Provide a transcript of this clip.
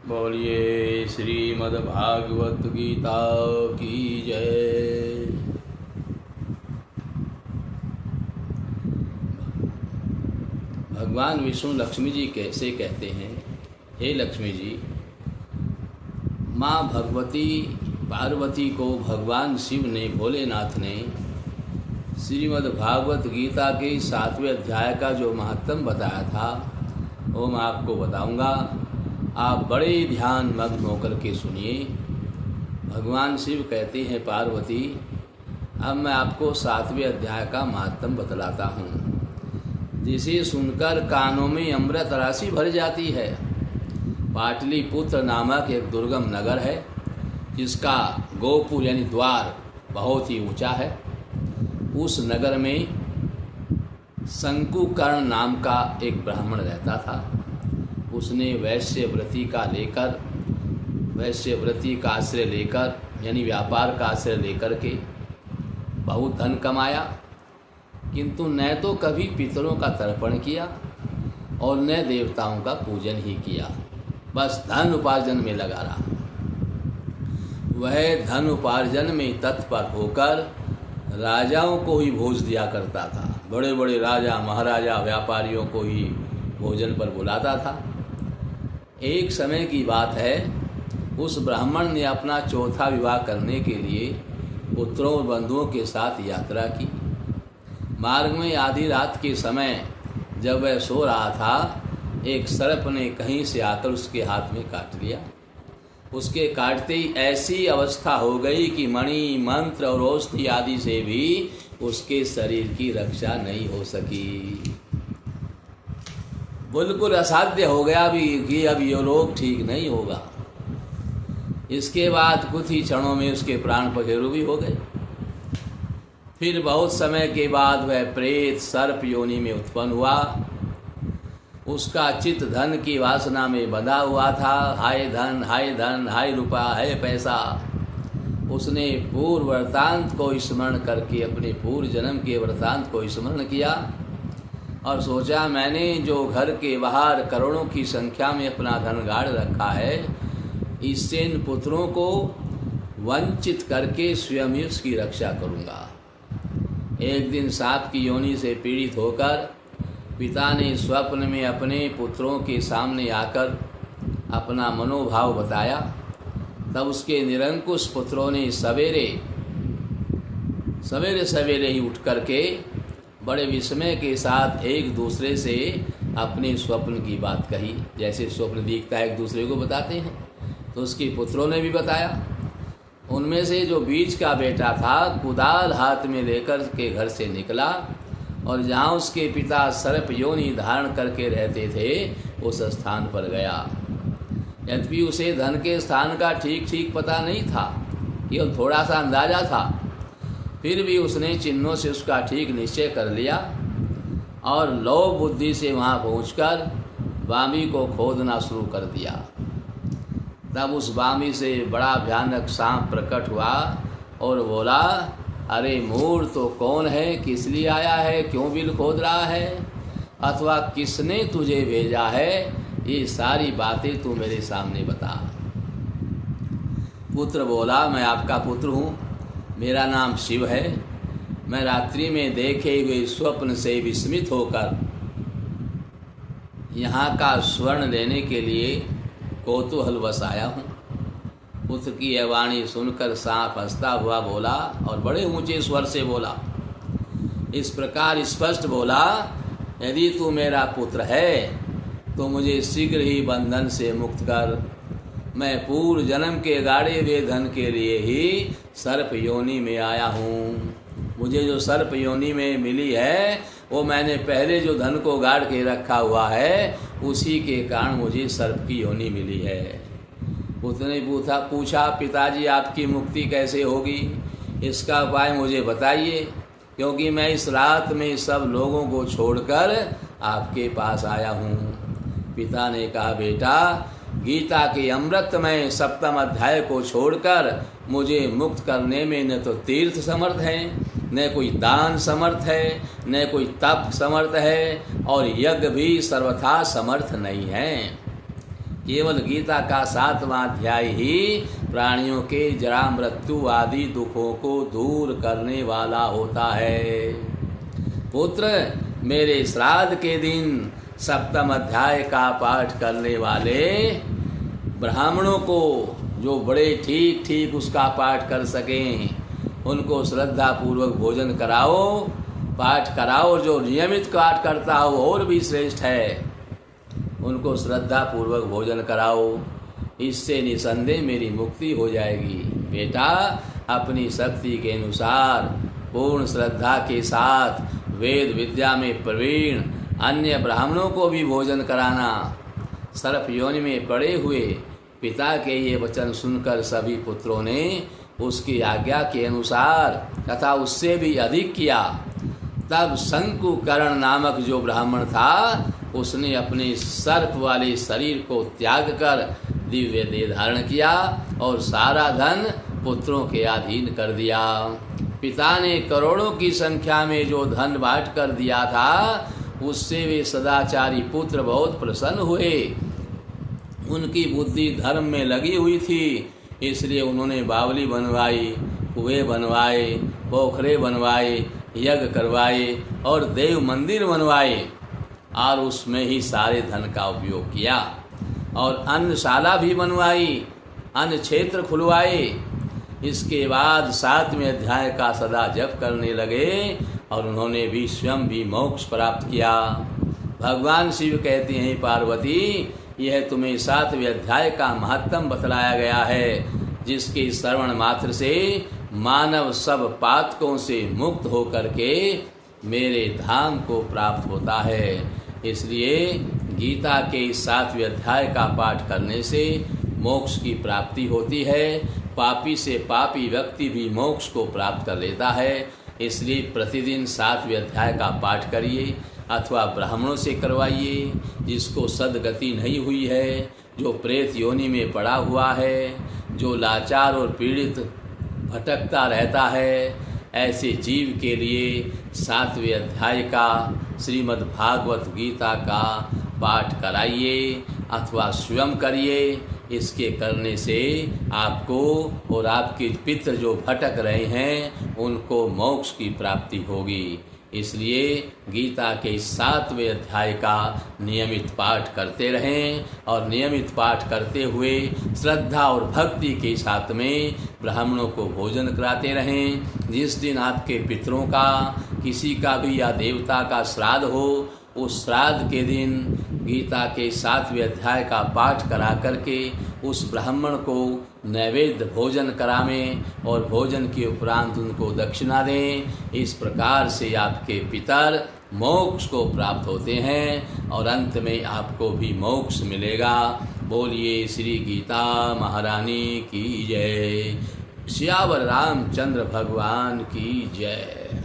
बोलिए श्रीमद् भागवत गीता की जय। भगवान विष्णु लक्ष्मी जी कैसे कहते हैं, हे लक्ष्मी जी, माँ भगवती पार्वती को भगवान शिव ने, भोलेनाथ ने श्रीमद् भागवत गीता के 7वें अध्याय का जो महत्तम बताया था वो मैं आपको बताऊंगा। आप बड़े ध्यान मग्न होकर के सुनिए। भगवान शिव कहते हैं, पार्वती अब मैं आपको 7वें अध्याय का महत्तम बतलाता हूँ, जिसे सुनकर कानों में अमृत राशि भर जाती है। पाटलिपुत्र नामक एक दुर्गम नगर है, जिसका गोपुर यानी द्वार बहुत ही ऊंचा है। उस नगर में शंकुकर्ण नाम का एक ब्राह्मण रहता था। उसने वैश्यव्रती का आश्रय लेकर यानी व्यापार का आश्रय लेकर के बहुत धन कमाया, किंतु न तो कभी पितरों का तर्पण किया और न देवताओं का पूजन ही किया, बस धन उपार्जन में लगा रहा। वह धन उपार्जन में तत्पर होकर राजाओं को ही भोज दिया करता था। बड़े बड़े राजा महाराजा व्यापारियों को ही भोजन पर बुलाता था। एक समय की बात है, उस ब्राह्मण ने अपना चौथा विवाह करने के लिए पुत्रों और बंधुओं के साथ यात्रा की। मार्ग में आधी रात के समय जब वह सो रहा था, एक सर्प ने कहीं से आकर उसके हाथ में काट लिया। उसके काटते ही ऐसी अवस्था हो गई कि मणि मंत्र और औषधि आदि से भी उसके शरीर की रक्षा नहीं हो सकी। बिल्कुल असाध्य हो गया भी कि अब ये रोग ठीक नहीं होगा। इसके बाद कुछ ही क्षणों में उसके प्राण पखेरु भी हो गए। फिर बहुत समय के बाद वह प्रेत सर्प योनि में उत्पन्न हुआ। उसका चित्त धन की वासना में बंधा हुआ था। हाय धन, हाय धन, हाय रुपया, हाय पैसा। उसने पूर्व वृतांत को स्मरण करके अपने पूर्व जन्म के वृतांत को स्मरण किया और सोचा, मैंने जो घर के बाहर करोड़ों की संख्या में अपना धन गाड़ रखा है, इससे इन पुत्रों को वंचित करके स्वयं ही उसकी रक्षा करूँगा। एक दिन सांप की योनि से पीड़ित होकर पिता ने स्वप्न में अपने पुत्रों के सामने आकर अपना मनोभाव बताया। तब उसके निरंकुश पुत्रों ने सवेरे सवेरे ही उठ करके बड़े विस्मय के साथ एक दूसरे से अपने स्वप्न की बात कही। जैसे स्वप्न दिखता है एक दूसरे को बताते हैं, तो उसके पुत्रों ने भी बताया। उनमें से जो बीच का बेटा था, कुदाल हाथ में लेकर के घर से निकला और जहाँ उसके पिता सर्प योनि धारण करके रहते थे उस स्थान पर गया। यद्यपि उसे धन के स्थान का ठीक पता नहीं था, केवल थोड़ा सा अंदाजा था, फिर भी उसने चिन्हों से उसका ठीक निश्चय कर लिया और लोभ बुद्धि से वहाँ पहुंचकर वामी को खोदना शुरू कर दिया। तब उस वामी से बड़ा भयानक सांप प्रकट हुआ और बोला, अरे मूढ़, तो कौन है, किस लिए आया है, क्यों बिल खोद रहा है, अथवा किसने तुझे भेजा है, ये सारी बातें तू मेरे सामने बता। पुत्र बोला, मैं आपका पुत्र हूँ, मेरा नाम शिव है। मैं रात्रि में देखे हुए स्वप्न से विस्मित होकर यहाँ का स्वर्ण लेने के लिए कौतूहलवश आया हूँ। पुत्र की यह वाणी सुनकर सांप हंसता हुआ बोला और बड़े ऊंचे स्वर से बोला, इस प्रकार स्पष्ट बोला, यदि तू मेरा पुत्र है तो मुझे शीघ्र ही बंधन से मुक्त कर। मैं पूर्व जन्म के गाड़े हुए धन के लिए ही सर्प योनि में आया हूँ। मुझे जो सर्प योनि में मिली है वो मैंने पहले जो धन को गाड़ के रखा हुआ है, उसी के कारण मुझे सर्प की योनि मिली है। पुत्र ने पूछा, पिताजी आपकी मुक्ति कैसे होगी, इसका उपाय मुझे बताइए, क्योंकि मैं इस रात में सब लोगों को छोड़कर आपके पास आया हूँ। पिता ने कहा, बेटा, गीता के अमृतमय 7वें अध्याय को छोड़कर मुझे मुक्त करने में न तो तीर्थ समर्थ हैं, न कोई दान समर्थ है, न कोई तप समर्थ है, और यज्ञ भी सर्वथा समर्थ नहीं है। केवल गीता का 7वां अध्याय ही प्राणियों के जरा मृत्यु आदि दुखों को दूर करने वाला होता है। पुत्र, मेरे श्राद्ध के दिन 7वें अध्याय का पाठ करने वाले ब्राह्मणों को, जो बड़े ठीक ठीक उसका पाठ कर सकें, उनको श्रद्धा पूर्वक भोजन कराओ, पाठ कराओ। जो नियमित पाठ करता हो और भी श्रेष्ठ है, उनको श्रद्धा पूर्वक भोजन कराओ। इससे निसंदेह मेरी मुक्ति हो जाएगी। बेटा, अपनी शक्ति के अनुसार पूर्ण श्रद्धा के साथ वेद विद्या में प्रवीण अन्य ब्राह्मणों को भी भोजन कराना। सर्प योनि में पड़े हुए पिता के ये वचन सुनकर सभी पुत्रों ने उसकी आज्ञा के अनुसार तथा उससे भी अधिक किया। तब शंकुकर्ण नामक जो ब्राह्मण था, उसने अपने सर्प वाले शरीर को त्याग कर दिव्य देह धारण किया और सारा धन पुत्रों के अधीन कर दिया। पिता ने करोड़ों की संख्या में जो धन बांट कर दिया था, उससे वे सदाचारी पुत्र बहुत प्रसन्न हुए। उनकी बुद्धि धर्म में लगी हुई थी, इसलिए उन्होंने बावली बनवाई, कुएं बनवाए, पोखरे बनवाए, यज्ञ करवाए और देव मंदिर बनवाए और उसमें ही सारे धन का उपयोग किया। और अन्नशाला भी बनवाई, अन्न क्षेत्र खुलवाए। इसके बाद 7वें अध्याय का सदा जप करने लगे और उन्होंने भी स्वयं भी मोक्ष प्राप्त किया। भगवान शिव कहते हैं, पार्वती, यह तुम्हें 7वें अध्याय का महत्तम बतलाया गया है, जिसके श्रवण मात्र से मानव सब पातकों से मुक्त होकर के मेरे धाम को प्राप्त होता है। इसलिए गीता के 7वें अध्याय का पाठ करने से मोक्ष की प्राप्ति होती है। पापी से पापी व्यक्ति भी मोक्ष को प्राप्त कर लेता है। इसलिए प्रतिदिन 7वें अध्याय का पाठ करिए अथवा ब्राह्मणों से करवाइए। जिसको सद्गति नहीं हुई है, जो प्रेत योनि में पड़ा हुआ है, जो लाचार और पीड़ित भटकता रहता है, ऐसे जीव के लिए 7वें अध्याय का श्रीमद् भागवत गीता का पाठ कराइए अथवा स्वयं करिए। इसके करने से आपको और आपके पितृ जो भटक रहे हैं, उनको मोक्ष की प्राप्ति होगी। इसलिए गीता के 7वें अध्याय का नियमित पाठ करते रहें और नियमित पाठ करते हुए श्रद्धा और भक्ति के साथ में ब्राह्मणों को भोजन कराते रहें। जिस दिन आपके पितरों का, किसी का भी या देवता का श्राद्ध हो, उस श्राद्ध के दिन गीता के 7वें अध्याय का पाठ करा करके उस ब्राह्मण को नैवेद्य भोजन करावें और भोजन के उपरांत उनको दक्षिणा दें। इस प्रकार से आपके पितर मोक्ष को प्राप्त होते हैं और अंत में आपको भी मोक्ष मिलेगा। बोलिए श्री गीता महारानी की जय। सियावर रामचंद्र भगवान की जय।